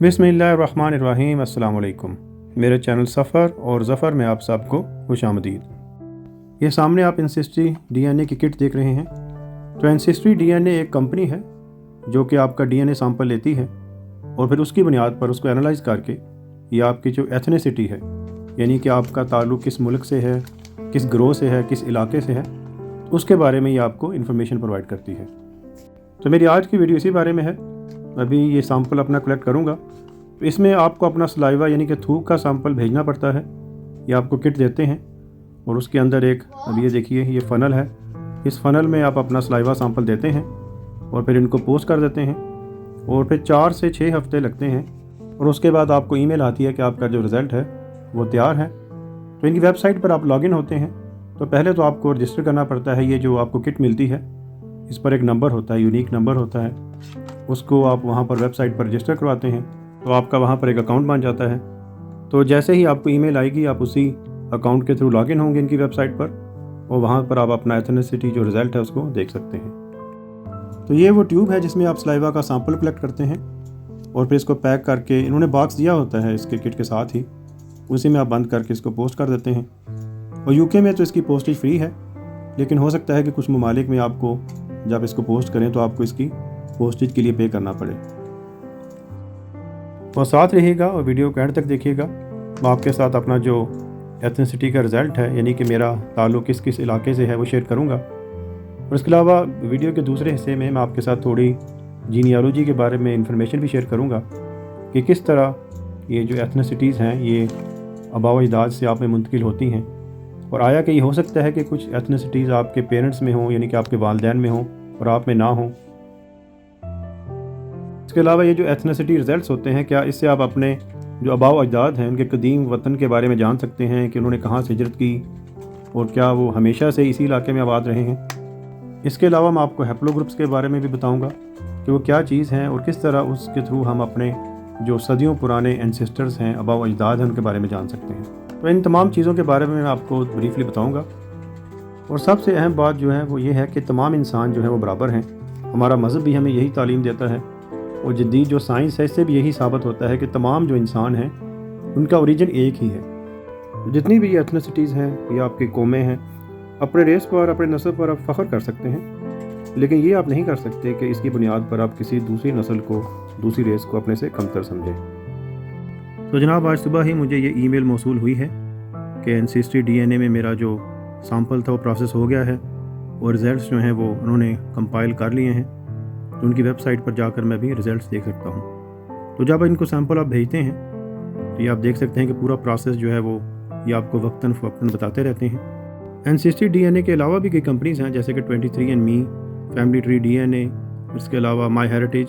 बिस्मिल्लाहिर्रहमानिर्रहीम। अस्सलाम वालेकुम। मेरे चैनल सफ़र और ज़फ़र में आप सबको खुशामदीद। ये सामने आप एंसेस्ट्री डीएनए की किट देख रहे हैं। तो एंसेस्ट्री डीएनए एक कंपनी है जो कि आपका डीएनए सैंपल लेती है और फिर उसकी बुनियाद पर उसको एनालाइज़ करके ये आपकी जो एथनिसिटी है, यानी कि आपका ताल्लुक़ किस मुल्क से है, किस ग्रोह से है, किस इलाके से है, उसके बारे में ये आपको इन्फॉर्मेशन प्रोवाइड करती है। तो मेरी आज की वीडियो इसी बारे में है। अभी ये सैंपल अपना कलेक्ट करूँगा। तो इसमें आपको अपना सलाइवा यानी कि थूक का सैंपल भेजना पड़ता है। ये आपको किट देते हैं और उसके अंदर एक, अब ये देखिए, ये फ़नल है। इस फ़नल में आप अपना सलाइवा सैंपल देते हैं और फिर इनको पोस्ट कर देते हैं और फिर 4 से 6 हफ्ते लगते हैं और उसके बाद आपको ईमेल आती है कि आपका जो रिज़ल्ट है वो तैयार है। तो इनकी वेबसाइट पर आप लॉगिन होते हैं। तो पहले तो आपको रजिस्टर करना पड़ता है। ये जो आपको किट मिलती है इस पर एक नंबर होता है, यूनिक नंबर होता है, उसको आप वहाँ पर वेबसाइट पर रजिस्टर करवाते हैं तो आपका वहाँ पर एक अकाउंट बन जाता है। तो जैसे ही आपको ईमेल आएगी आप उसी अकाउंट के थ्रू लॉगिन होंगे इनकी वेबसाइट पर और वहाँ पर आप अपना एथनिसिटी जो रिज़ल्ट है उसको देख सकते हैं। तो ये वो ट्यूब है जिसमें आप सलाइवा का सैंपल कलेक्ट करते हैं और फिर इसको पैक करके, इन्होंने बॉक्स दिया होता है इसके किट के साथ ही, उसी में आप बंद करके इसको पोस्ट कर देते हैं। और यूके में तो इसकी पोस्टेज फ्री है, लेकिन हो सकता है कि कुछ ममालिक में आपको जब इसको पोस्ट करें तो आपको इसकी पोस्टेज के लिए पे करना पड़े। और साथ रहिएगा और वीडियो को एंड तक देखिएगा। मैं आपके साथ अपना जो एथनिसिटी का रिज़ल्ट है, यानी कि मेरा ताल्लुक़ किस किस इलाके से है, वो शेयर करूँगा। और इसके अलावा वीडियो के दूसरे हिस्से में मैं आपके साथ थोड़ी जीनियोलॉजी के बारे में इंफॉर्मेशन भी शेयर करूँगा कि किस तरह ये जो एथनिसिटीज़ हैं ये आबाओ अजदाद से आप में मुंतकिल होती हैं। और आया कि ये हो सकता है कि कुछ एथनिसिटीज़ आपके पेरेंट्स में हों, यानी कि आपके वालिदैन में हों और आप में ना हों। इसके अलावा ये जो एथनिसिटी रिज़ल्ट्स होते हैं, क्या इससे आप अपने जो आबाओ अजदाद हैं उनके कदीम वतन के बारे में जान सकते हैं कि उन्होंने कहाँ से हिजरत की और क्या वो हमेशा से इसी इलाके में आबाद रहे हैं। इसके अलावा मैं आपको हैप्लोग्रुप्स के बारे में भी बताऊँगा कि वो क्या चीज़ हैं और किस तरह उसके थ्रू हम अपने जो सदियों पुराने एंसेस्टर्स हैं, आबाओ अजदाद हैं, उनके बारे में जान सकते हैं। तो इन तमाम चीज़ों के बारे में मैं आपको ब्रीफली बताऊँगा। और सबसे अहम बात जो है वो ये है कि तमाम इंसान जो है वो बराबर हैं। हमारा मज़हब भी हमें यही तालीम देता है और जदीद जो साइंस है इससे भी यही साबित होता है कि तमाम जो इंसान हैं उनका ओरिजिन एक ही है। जितनी भी ये एथनिसिटीज़ हैं या आपकी कौमें हैं, अपने रेस पर, अपने नस्ल पर आप फ़ख्र कर सकते हैं, लेकिन ये आप नहीं कर सकते कि इसकी बुनियाद पर आप किसी दूसरी नस्ल को, दूसरी रेस को अपने से कमतर समझें। तो जनाब, आज सुबह ही मुझे ये ईमेल मौसूल हुई है कि एंसेस्ट्री डीएनए में मेरा जो सैंपल था वो प्रोसेस हो गया है और रिज़ल्ट्स जो हैं वो उन्होंने कंपाइल कर लिए हैं। तो उनकी वेबसाइट पर जाकर मैं भी रिज़ल्ट्स देख सकता हूँ। तो जब इनको सैंपल आप भेजते हैं तो ये आप देख सकते हैं कि पूरा प्रोसेस जो है वो ये आपको वक्तन फ़वक्तन बताते रहते हैं। एंसेस्ट्री डीएनए के अलावा भी कई कंपनीज़ हैं जैसे कि 23andMe, फैमिली ट्री डीएनए, इसके अलावा माई हेरिटेज,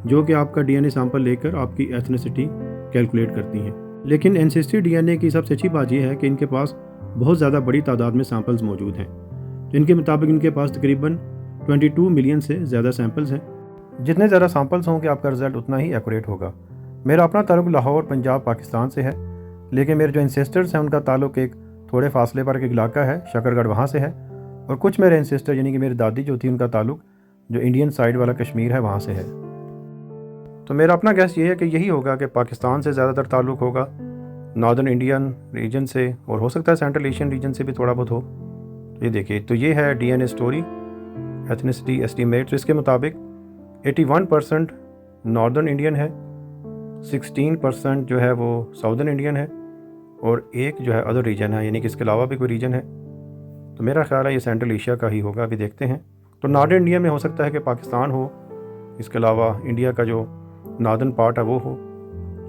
जो कि आपका डीएनए सैंपल लेकर आपकी एथनिसिटी कैलकुलेट करती हैं। लेकिन एंसेस्ट्री डीएनए की सबसे अच्छी बात यह है कि इनके पास बहुत ज़्यादा बड़ी तादाद में सैंपल्स मौजूद हैं। तो इनके मुताबिक इनके पास तकरीबन 22 मिलियन से ज़्यादा सैंपल्स हैं। जितने ज़्यादा सैंपल्स होंगे आपका रिज़ल्ट उतना ही एक्यूरेट होगा। मेरा अपना ताल्लुक़ लाहौर, पंजाब, पाकिस्तान से है, लेकिन मेरे जो एंसेस्टर्स हैं उनका ताल्लुक़ एक थोड़े फासले पर एक इलाका है, शकरगढ़, वहाँ से है। और कुछ मेरे एंसेस्टर यानी कि मेरी दादी जो थी उनका ताल्लुक़ जो इंडियन साइड वाला कश्मीर है वहाँ से है। तो मेरा अपना गैस ये है कि यही होगा कि पाकिस्तान से ज़्यादातर ताल्लुक़ होगा, नॉर्दर्न इंडियन रीजन से, और हो सकता है सेंट्रल एशियन रीजन से भी थोड़ा बहुत हो। तो ये देखिए, तो ये है डीएनए स्टोरी एथनिसिटी एस्टीमेट। तो इसके मुताबिक 81% नॉर्दर्न इंडियन है, 16% जो है वो साउदर्न इंडियन है और एक जो है अदर रीजन है, यानी कि इसके अलावा भी कोई रीजन है। तो मेरा ख्याल है ये सेंट्रल एशिया का ही होगा, अभी देखते हैं। तो नॉर्दर्न इंडिया में हो सकता है कि पाकिस्तान हो, इसके अलावा इंडिया का जो नॉर्दर्न पार्ट है वो हो,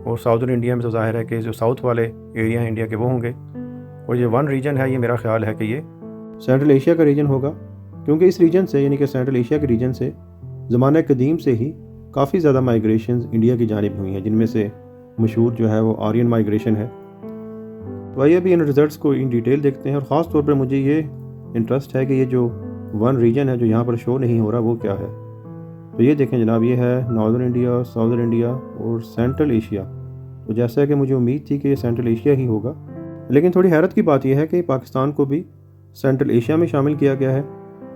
और साउदर्न इंडिया में तो ज़ाहिर है कि जो साउथ वाले एरिया हैं इंडिया के वो होंगे। और ये वन रीजन है, ये मेरा ख्याल है कि ये सेंट्रल एशिया का रीजन होगा, क्योंकि इस रीजन से, यानी कि सेंट्रल एशिया के रीजन से ज़माने कदीम से ही काफ़ी ज़्यादा माइग्रेशन इंडिया की जानिब हुई हैं, जिनमें से मशहूर जो है वो आर्यन माइग्रेशन है। तो आइए अभी इन रिज़ल्ट्स को इन डिटेल देखते हैं। और ख़ास तौर पर मुझे ये इंटरेस्ट है कि ये जो वन रीजन है जो यहाँ पर शो नहीं हो रहा वो क्या है। तो ये देखें जनाब, ये है नॉर्दर्न इंडिया, साउदर्न इंडिया और सेंट्रल एशिया। तो जैसा कि मुझे उम्मीद थी कि ये सेंट्रल एशिया ही होगा, लेकिन थोड़ी हैरत की बात यह है कि पाकिस्तान को भी सेंट्रल एशिया में शामिल किया गया है।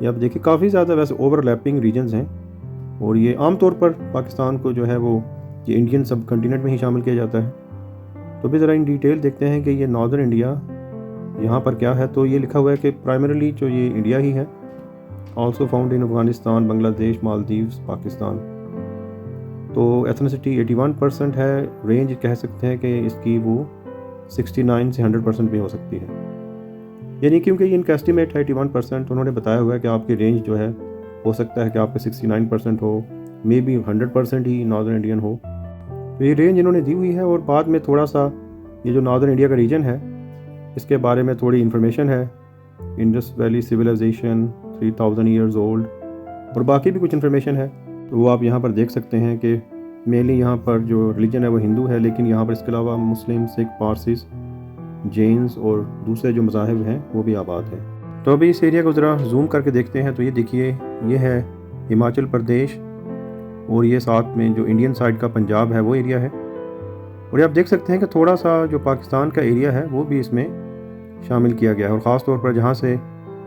ये आप देखिए काफ़ी ज़्यादा वैसे ओवरलैपिंग रीजन्स हैं और ये आम तौर पर पाकिस्तान को जो है वो یہ انڈین سب کنٹیننٹ میں ہی شامل کیا جاتا ہے. تو بھی ذرا ان ڈیٹیل دیکھتے ہیں کہ یہ ناردرن انڈیا یہاں پر کیا ہے. تو یہ لکھا ہوا ہے کہ پرائمریلی جو یہ انڈیا ہی ہے، آلسو فاؤنڈ ان افغانستان، بنگلہ دیش، مالدیوز، پاکستان. تو ایتھنیسٹی 81% ہے. رینج کہہ سکتے ہیں کہ اس کی وہ 69 سے 100% بھی ہو سکتی ہے. یعنی کیونکہ یہ ان کا اسٹیمیٹ ہے 81%، انہوں نے بتایا ہوا ہے کہ آپ کی رینج جو ہے ہو سکتا ہے کہ آپ کا 69% ہو، مے بی 100% ہی ناردرن انڈین ہو. تو یہ رینج انہوں نے دی ہوئی ہے. اور بعد میں تھوڑا سا یہ جو ناردرن انڈیا کا ریجن ہے اس کے بارے میں تھوڑی انفارمیشن ہے. Indus Valley civilisation 3000 years old, اور باقی بھی کچھ انفارمیشن ہے. تو وہ آپ یہاں پر دیکھ سکتے ہیں کہ مینلی یہاں پر جو ریلیجن ہے وہ ہندو ہے، لیکن یہاں پر اس کے علاوہ مسلم، سکھ، پارسیز، جینز اور دوسرے جو مذاہب ہیں وہ بھی آباد ہیں. تو ابھی اس ایریا کو ذرا زوم کر کے دیکھتے ہیں. تو یہ دیکھیے، یہ ہے ہماچل پردیش، اور یہ ساتھ میں جو انڈین سائڈ کا پنجاب ہے وہ ایریا ہے. اور یہ آپ دیکھ سکتے ہیں کہ تھوڑا سا جو پاکستان کا ایریا ہے وہ بھی اس میں شامل کیا گیا ہے. اور خاص طور پر جہاں سے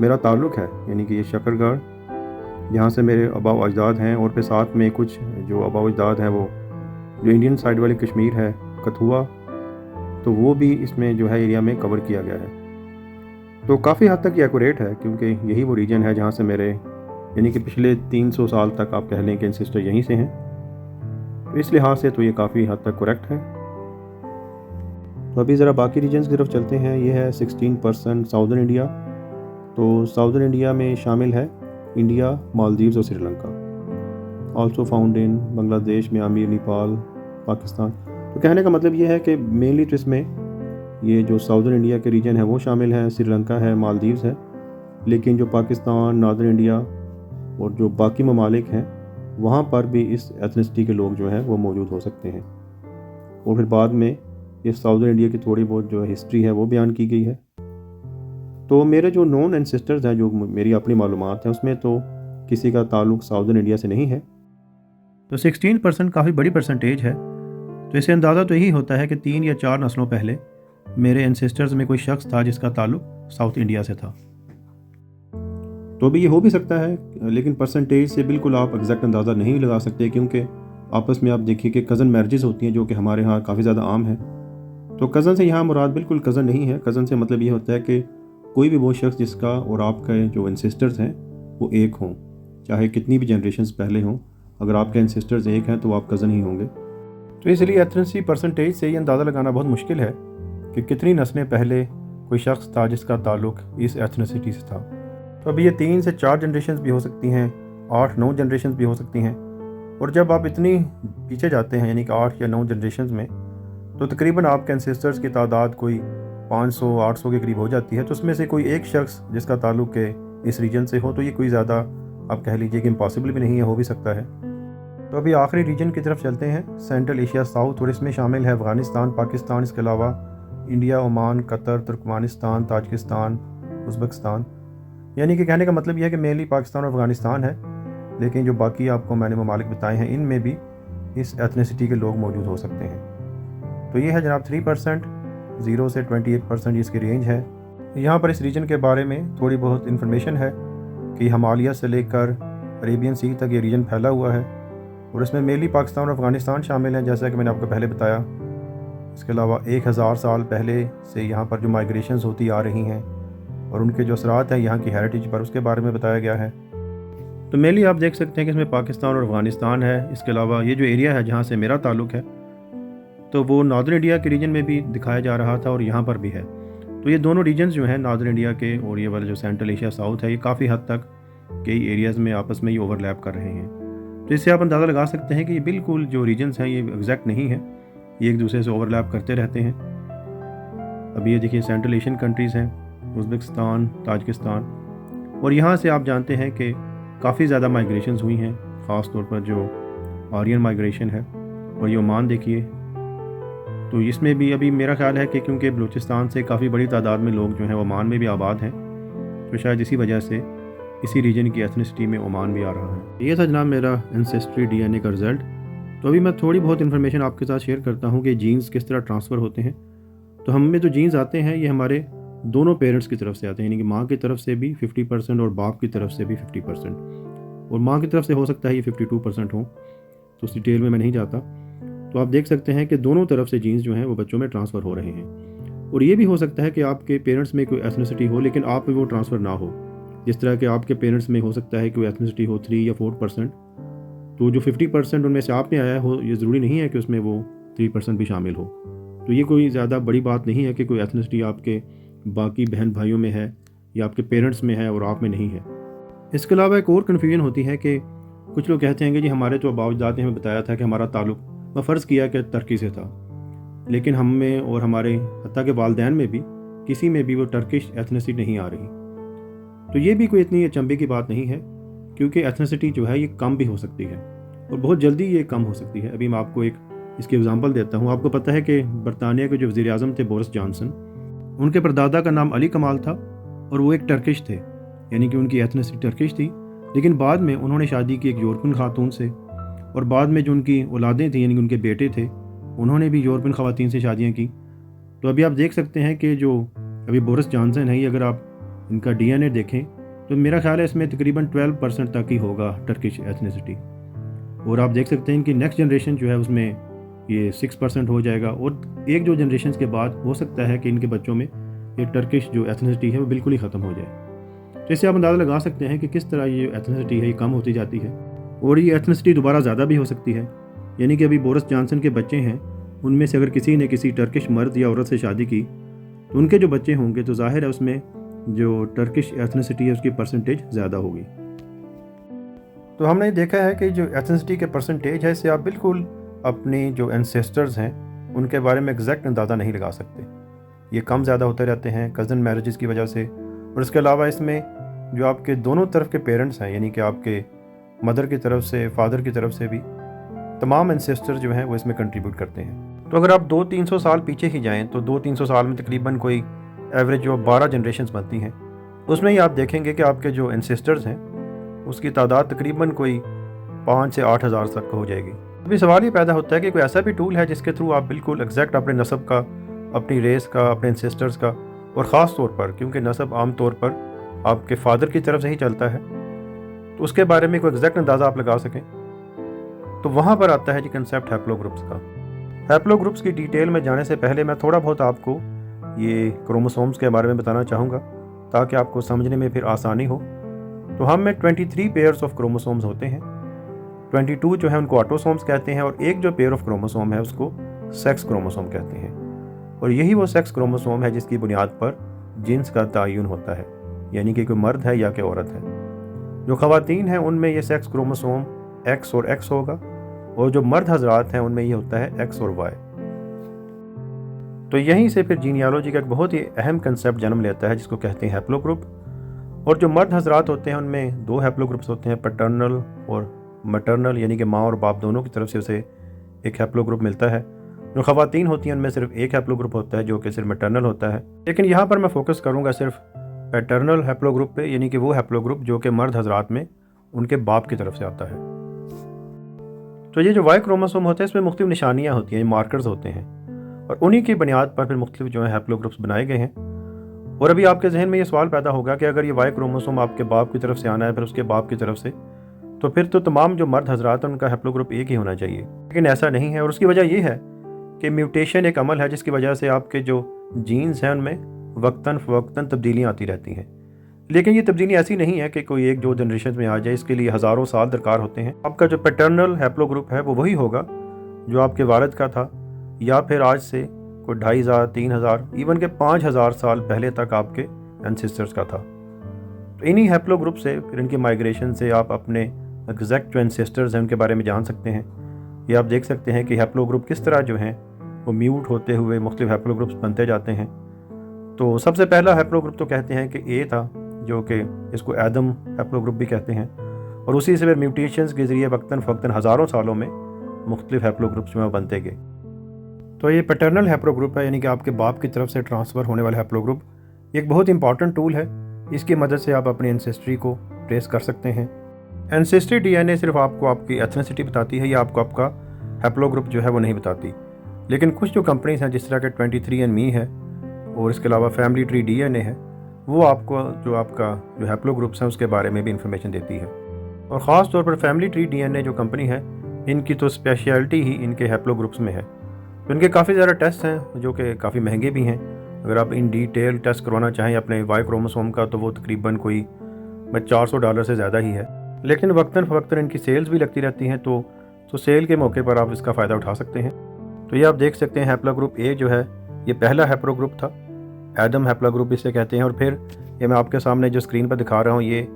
میرا تعلق ہے، یعنی کہ یہ شکر گڑھ، جہاں سے میرے آباء و اجداد ہیں، اور پھر ساتھ میں کچھ جو آباء و اجداد ہیں وہ جو انڈین سائڈ والی کشمیر ہے، کتھوا، تو وہ بھی اس میں جو ہے ایریا میں کور کیا گیا ہے. تو کافی حد تک یہ ایکوریٹ ہے، کیونکہ یہی وہ ریجن ہے جہاں سے میرے یعنی کہ پچھلے 300 سال تک آپ کہہ لیں کہ انسسٹر یہیں سے ہیں. تو اس لحاظ سے تو یہ کافی حد تک کریکٹ ہے. تو ابھی ذرا باقی ریجنز کی طرف چلتے ہیں. یہ ہے 16% ساؤدرن انڈیا. تو ساؤدرن انڈیا میں شامل ہے انڈیا، مالدیوز اور Sri Lanka. Also found in بنگلہ دیش، میانمار، نیپال، پاکستان. تو کہنے کا مطلب یہ ہے کہ مینلی تو اس میں یہ جو ساؤدرن انڈیا کے ریجن ہے وہ شامل ہیں، سری لنکا ہے، مالدیوز ہے. لیکن جو پاکستان، ناردرن انڈیا اور جو باقی ممالک ہیں وہاں پر بھی اس ایتھنسٹی کے لوگ جو ہیں وہ موجود ہو سکتے ہیں. اور پھر بعد میں یہ ساؤدرن انڈیا کی تھوڑی بہت جو ہسٹری ہے وہ بیان کی گئی ہے. تو میرے جو نون اینسسٹرز ہیں، جو میری اپنی معلومات ہیں، اس میں تو کسی کا تعلق ساؤدرن انڈیا سے نہیں ہے. تو 16% کافی بڑی پرسنٹیج ہے. تو اسے اندازہ تو یہی ہوتا ہے کہ 3 یا 4 نسلوں پہلے میرے اینسسٹرز میں کوئی شخص تھا جس کا تعلق ساؤتھ انڈیا سے تھا. تو ابھی یہ ہو بھی سکتا ہے، لیکن پرسنٹیج سے بالکل آپ ایگزیکٹ اندازہ نہیں لگا سکتے، کیونکہ آپس میں آپ دیکھیے کہ کزن میرجز ہوتی ہیں جو کہ ہمارے ہاں کافی زیادہ عام ہیں. تو کزن سے یہاں مراد بالکل کزن نہیں ہے. کزن سے مطلب یہ ہوتا ہے کہ کوئی بھی وہ شخص جس کا اور آپ کے جو انسسٹرز ہیں وہ ایک ہوں، چاہے کتنی بھی جنریشنز پہلے ہوں. اگر آپ کے انسسٹرز ایک ہیں تو آپ کزن ہی ہوں گے. تو اس لیے ایتھنسٹی پرسنٹیج سے یہ اندازہ لگانا بہت مشکل ہے کہ کتنی نسلیں پہلے کوئی شخص تھا جس کا تعلق اس ایتھنسٹی سے تھا. تو ابھی یہ 3 سے 4 جنریشنز بھی ہو سکتی ہیں، 8-9 جنریشنز بھی ہو سکتی ہیں. اور جب آپ اتنی پیچھے جاتے ہیں، یعنی کہ 8 یا 9 جنریشنز میں، تو تقریباً آپ کے انسسٹرز کی تعداد کوئی 500-800 کے قریب ہو جاتی ہے. تو اس میں سے کوئی ایک شخص جس کا تعلق کہ اس ریجن سے ہو، تو یہ کوئی زیادہ آپ کہہ لیجئے کہ امپاسبل بھی نہیں ہے، ہو بھی سکتا ہے. تو ابھی آخری ریجن کی طرف چلتے ہیں، سینٹرل ایشیا ساؤتھ، اور اس میں شامل ہے افغانستان، پاکستان، اس کے علاوہ انڈیا، عمان، قطر، ترکمانستان، تاجکستان، ازبکستان. یعنی کہ کہنے کا مطلب یہ ہے کہ مینلی پاکستان اور افغانستان ہے، لیکن جو باقی آپ کو میں نے ممالک بتائے ہیں ان میں بھی اس ایتھنسٹی کے لوگ موجود ہو سکتے ہیں. تو یہ ہے جناب 3%، 0 سے 28% اس کی رینج ہے. یہاں پر اس ریجن کے بارے میں تھوڑی بہت انفارمیشن ہے کہ ہمالیہ سے لے کر عربین سی تک یہ ریجن پھیلا ہوا ہے، اور اس میں مینلی پاکستان اور افغانستان شامل ہیں، جیسا کہ میں نے آپ کو پہلے بتایا. اس کے علاوہ 1000 سال پہلے سے یہاں پر جو مائیگریشنز ہوتی آ رہی ہیں اور ان کے جو اثرات ہیں یہاں کی ہیریٹیج پر، اس کے بارے میں بتایا گیا ہے. تو مینلی آپ دیکھ سکتے ہیں کہ اس میں پاکستان اور افغانستان ہے. اس کے علاوہ یہ جو ایریا ہے جہاں سے میرا تعلق ہے تو وہ ناردرن انڈیا کے ریجن میں بھی دکھایا جا رہا تھا، اور یہاں پر بھی ہے. تو یہ دونوں ریجنز جو ہیں ناردرن انڈیا کے اور یہ والا جو سینٹرل ایشیا ساؤتھ ہے، یہ کافی حد تک کئی ایریاز میں آپس میں یہ اوور لیپ کر رہے ہیں. تو اس سے آپ اندازہ لگا سکتے ہیں کہ یہ بالکل جو ریجنز ہیں یہ ایگزیکٹ نہیں ہیں، یہ ایک دوسرے سے اوور لیپ کرتے رہتے ہیں. ابھی یہ دیکھیے سینٹرل ایشین کنٹریز ہیں، ازبکستان، تاجکستان، اور یہاں سے آپ جانتے ہیں کہ کافی زیادہ مائیگریشنز ہوئی ہیں، خاص طور پر جو آرین مائیگریشن ہے. اور یہ عمان دیکھیے، تو اس میں بھی ابھی میرا خیال ہے کہ کیونکہ بلوچستان سے کافی بڑی تعداد میں لوگ جو ہیں وہ عمان میں بھی آباد ہیں، تو شاید اسی وجہ سے اسی ریجن کی ایتھنسٹی میں عمان بھی آ رہا ہے. یہ تھا جناب میرا انسیسٹری ڈی این اے کا رزلٹ. تو ابھی میں تھوڑی بہت انفارمیشن آپ کے ساتھ شیئر کرتا ہوں کہ جینز کس طرح ٹرانسفر ہوتے ہیں. تو ہم میں جو جینز آتے ہیں یہ ہمارے دونوں پیرنٹس کی طرف سے آتے ہیں، یعنی کہ ماں کی طرف سے بھی 50% اور باپ کی طرف سے بھی 50%، اور ماں کی طرف سے ہو سکتا ہے یہ 52% ہوں، تو اس ڈیٹیل میں نہیں جاتا. तो आप देख सकते हैं कि दोनों तरफ से जीन्स जो हैं वो बच्चों में ट्रांसफ़र हो रहे हैं। और ये भी हो सकता है कि आपके पेरेंट्स में कोई एथनिसिटी हो लेकिन आप में वो ट्रांसफ़र ना हो। जिस तरह के आपके पेरेंट्स में हो सकता है कि कोई एथनिसिटी हो 3 या 4%, तो जो 50% उनमें से आप में आया हो, ये ज़रूरी नहीं है कि उसमें वो 3% भी शामिल हो। तो ये कोई ज़्यादा बड़ी बात नहीं है कि कोई एथनिसिटी आपके बाकी बहन भाइयों में है या आपके पेरेंट्स में है और आप में नहीं है। इसके अलावा एक और कन्फ्यूजन होती है कि कुछ लोग कहते हैं कि जी हमारे जो आबा अजदाद ने हमें बताया था कि हमारा ताल्लुक़, मैं फ़र्ज़ किया कि टर्की से था, लेकिन हम में और हमारे हत्ता के वालिदैन में भी किसी में भी वो टर्किश एथनिसिटी नहीं आ रही। तो ये भी कोई इतनी अचंभे की बात नहीं है, क्योंकि एथनिसिटी जो है ये कम भी हो सकती है और बहुत जल्दी ये कम हो सकती है। अभी मैं आपको एक इसकी एग्जांपल देता हूँ। आपको पता है कि बरतानिया के जो वज़ीर आज़म थे बोरिस जॉनसन, उनके परदादा का नाम अली कमाल था और वो एक टर्किश थे, यानी कि उनकी एथनिसिटी टर्किश थी। लेकिन बाद में उन्होंने शादी की एक यूरोपियन खातून से, और बाद में जो उनकी औलादें थी यानी कि उनके बेटे थे, उन्होंने भी यूरोपियन ख़वातीन से शादियाँ की। तो अभी आप देख सकते हैं कि जो अभी बोरिस जॉनसन है, ये अगर आप इनका DNA देखें तो मेरा ख्याल है इसमें तकरीबन 12% तक ही होगा टर्किश एथनिसिटी। और आप देख सकते हैं इनकी नेक्स्ट जनरेशन जो है उसमें ये 6% हो जाएगा, और एक जो जनरेशन के बाद हो सकता है कि इनके बच्चों में ये टर्किश जो एथनिसिटी है वो बिल्कुल ही ख़त्म हो जाए। तो इससे आप अंदाज़ा लगा सकते हैं कि किस तरह ये एथनिसिटी है ये कम होती जाती है, और ये एथनिसिटी दोबारा ज़्यादा भी हो सकती है। यानी कि अभी बोरिस जॉनसन के बच्चे हैं, उनमें से अगर किसी ने किसी टर्किश मर्द या औरत से शादी की तो उनके जो बच्चे होंगे तो ज़ाहिर है उसमें जो टर्किश एथनिसिटी है उसकी परसेंटेज ज़्यादा होगी। तो हमने देखा है कि जो एथनिसिटी के परसेंटेज है इससे आप बिल्कुल अपनी जो एंसेस्टर्स हैं उनके बारे में एग्जैक्ट अंदाज़ा नहीं लगा सकते। ये कम ज़्यादा होते रहते हैं कज़न मैरिजेस की वजह से, और इसके अलावा इसमें जो आपके दोनों तरफ के पेरेंट्स हैं, यानी कि आपके मदर की तरफ से, फादर की तरफ से भी तमाम एंसेस्टर जो हैं वो इसमें कंट्रीब्यूट करते हैं। तो अगर आप 200-300 साल पीछे ही जाएँ तो 200-300 साल में तकरीबन कोई एवरेज जो 12 जनरेशन्स बनती हैं, उसमें ही आप देखेंगे कि आपके जो एंसेस्टर्स हैं उसकी तादाद तकरीबन कोई 5 से 8 हज़ार तक हो जाएगी। अभी सवाल ये पैदा होता है कि कोई ऐसा भी टूल है जिसके थ्रू आप बिल्कुल एग्जैक्ट अपने नस्ब का, अपनी रेस का, अपने एंसेस्टर्स का, और ख़ास तौर पर क्योंकि नस्ब आम तौर पर आपके फादर की तरफ से ही चलता है, तो उसके बारे में कोई एग्जैक्ट अंदाज़ा आप लगा सकें, तो वहाँ पर आता है जी कंसेप्ट हैप्लो ग्रुप्स का। हैप्लो ग्रुप्स की डिटेल में जाने से पहले मैं थोड़ा बहुत आपको ये क्रोमोसोम्स के बारे में बताना चाहूँगा ताकि आपको समझने में फिर आसानी हो। तो हम में 23 पेयर्स ऑफ क्रोमोसोम्स होते हैं। 22 जो है उनको ऑटोसोम्स कहते हैं, और एक जो पेयर ऑफ क्रोमोसोम है उसको सेक्स क्रोमोसोम कहते हैं। और यही वो सेक्स क्रोमोसोम है जिसकी बुनियाद पर जिन्स का तयन होता है, यानी कि कोई मर्द है या कि औरत है। जो ख़वातीन हैं उनमें ये सेक्स क्रोमोसोम X और X होगा, और जो मर्द हजरात हैं उनमें ये होता है X और Y। तो यहीं से फिर जीनियालॉजी का एक बहुत ही अहम कंसेप्ट जन्म लेता है जिसको कहते हैं हैप्लो ग्रुप। और जो मर्द हजरात होते हैं उनमें 2 हैप्लो ग्रुप्स होते हैं, पैटर्नल और मैटरनल, यानी कि माँ और बाप दोनों की तरफ से उसे एक हैप्लो ग्रुप मिलता है। जो ख़वातीन होती हैं उनमें सिर्फ एक हैप्लो ग्रुप होता है जो कि सिर्फ मैटरनल होता है। लेकिन यहाँ पर मैं फोकस करूँगा सिर्फ पैटर्नल हैप्लो ग्रुप पे, यानी कि वो हैप्लो ग्रुप जो कि मर्द हजरात में उनके बाप की तरफ से आता है। तो ये जो वाई क्रोमोसोम होता है इसमें मुख्तलिफ निशानियाँ होती हैं, मार्कर्स होते हैं, और उन्हीं की बुनियाद पर फिर मुख्तलिफ जो है हैप्लो ग्रुप्स बनाए गए हैं। और अभी आपके जहन में ये सवाल पैदा होगा कि अगर ये वाई क्रोमोसोम आपके बाप की तरफ से आना है फिर उसके बाप की तरफ से, तो फिर तो तमाम जो मर्द हजरात हैं उनका हैप्लो ग्रुप एक ही होना चाहिए। लेकिन ऐसा नहीं है, और उसकी वजह ये है कि म्यूटेशन एक अमल है जिसकी वजह से आपके जो जीन्स हैं उनमें वक्तन फ़वक्तन तब्दीलियाँ आती रहती हैं। लेकिन ये तब्दीली ऐसी नहीं है कि कोई एक 2 जनरेशन में आ जाए, इसके लिए हज़ारों साल दरकार होते हैं। आपका जो पैटर्नल हैप्लो ग्रुप है वो वही होगा जो आपके वालिद का था, या फिर आज से कोई 2500, 3000, इवन के 5000 साल पहले तक आपके एंसेस्टर्स का था। तो इन्हीं हैप्लो ग्रुप से फिर इनकी माइग्रेशन से आप अपने एग्जैक्ट जो एंसेस्टर्स हैं उनके बारे में जान सकते हैं। ये आप देख सकते हैं कि हैप्लो ग्रुप किस तरह जो हैं वो म्यूट होते हुए मुख्तलिफ हैप्लो ग्रुप्स बनते जाते हैं। तो सबसे पहला हैप्लो ग्रुप तो कहते हैं कि ए था, जो कि इसको एडम हैप्लो ग्रुप भी कहते हैं, और उसी से फिर म्यूटेशंस के ज़रिए वक्तन फ़वक्तन हज़ारों सालों में मुख्तलिफ हैप्लो ग्रुप्स में बनते गए। तो ये पैटर्नल हैप्लो ग्रुप है, यानी कि आपके बाप की तरफ से ट्रांसफ़र होने वाला हैप्लो ग्रुप। एक बहुत इंपॉर्टेंट टूल है, इसकी मदद से आप अपनी एंसेस्ट्री को ट्रेस कर सकते हैं। एंसेस्ट्री DNA सिर्फ आपको आपकी एथनिसिटी बताती है या आपको आपका हैप्लो ग्रुप जो है वो नहीं बताती। लेकिन कुछ जो कंपनीज हैं जिस तरह के 23andMe है और इसके अलावा फैमिली ट्री DNA है, वो आपको जो आपका हैप्लो ग्रुप्स हैं उसके बारे में भी इंफॉर्मेशन देती है। और ख़ास तौर पर फैमिली ट्री DNA जो कंपनी है ان کی تو स्पेशलिटी ही इनके हैप्लो ग्रुप्स में है। तो इनके काफ़ी ज़्यादा टेस्ट हैं जो कि काफ़ी महंगे भी हैं। अगर आप इन डिटेल टेस्ट करवाना चाहें अपने वाई क्रोमोसोम का तो वो तकरीबन कोई $400 से ज़्यादा ही है। लेकिन वक्तन फ़वक्तन इनकी सेल्स भी लगती रहती हैं, तो सेल के मौके पर आप इसका फ़ायदा उठा सकते हैं। तो ये आप देख सकते हैं हैप्लो ग्रुप ए जो है ये पहला हैप्लो ग्रुप था, एडम हैप्लो ग्रुप इसे कहते हैं। और फिर ये मैं आपके सामने जो स्क्रीन पर दिखा रहा हूँ ये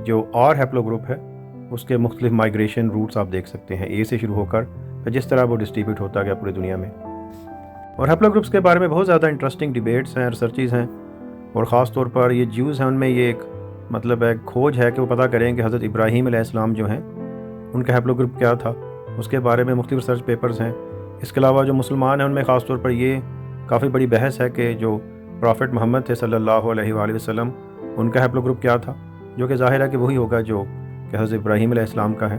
जो आर हैप्लो ग्रुप है उसके मुख्तलिफ माइग्रेशन रूट्स आप देख सकते हैं, ए से शुरू होकर फिर जिस तरह वो डिस्ट्रीब्यूट होता गया पूरी दुनिया में। और हैप्लो ग्रुप्स के बारे में बहुत ज़्यादा इंटरेस्टिंग डिबेट्स हैं, रिसर्चेज़ हैं, और ख़ास तौर पर ये ज्यूज़ हैं उनमें ये एक मतलब है खोज है कि वो पता करें कि हज़रत इब्राहीम अलैहिस्सलाम जो हैं उनका हैप्लो ग्रुप क्या था, उसके बारे में मुख्तलिफ रिसर्च पेपर्स हैं। इसके अलावा जो मुसलमान हैं उनमें ख़ास तौर पर ये काफ़ी बड़ी बहस है कि जो प्रॉफिट मोहम्मद थे सल्लल्लाहु अलैहि वसल्लम उनका हैप्लो ग्रुप क्या था, जो कि ज़ाहिर है कि वही होगा जो कि हज़रत इब्राहीम अलैहिस्सलाम का है।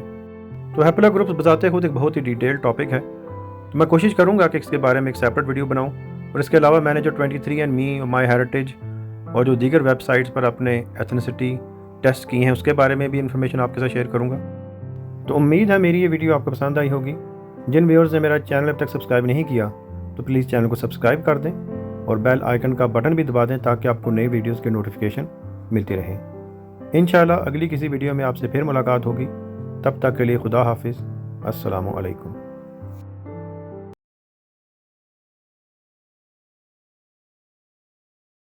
तो हैप्लो ग्रुप्स बजाते खुद एक बहुत ही डिटेल टॉपिक है, तो मैं कोशिश करूँगा कि इसके बारे में एक सेपरेट वीडियो बनाऊँ। और इसके अलावा मैंने जो 23andMe और माई हेरिटेज और जो दीगर वेबसाइट्स पर अपने एथनिसिटी टेस्ट किए हैं उसके बारे में भी इंफॉर्मेशन आपके साथ शेयर करूँगा। तो उम्मीद है मेरी ये वीडियो आपको पसंद आई होगी। जिन व्यूअर्स ने मेरा चैनल अब तक सब्सक्राइब नहीं किया तो प्लीज़ चैनल को सब्सक्राइब कर दें और बेल आइकन का बटन भी दबा दें ताकि आपको नई वीडियोज़ की नोटिफिकेशन मिलती रहे। इंशाल्लाह अगली किसी वीडियो में आपसे फिर मुलाकात होगी। तब तक के लिए खुदा हाफिज़। अस्सलामु अलैकुम।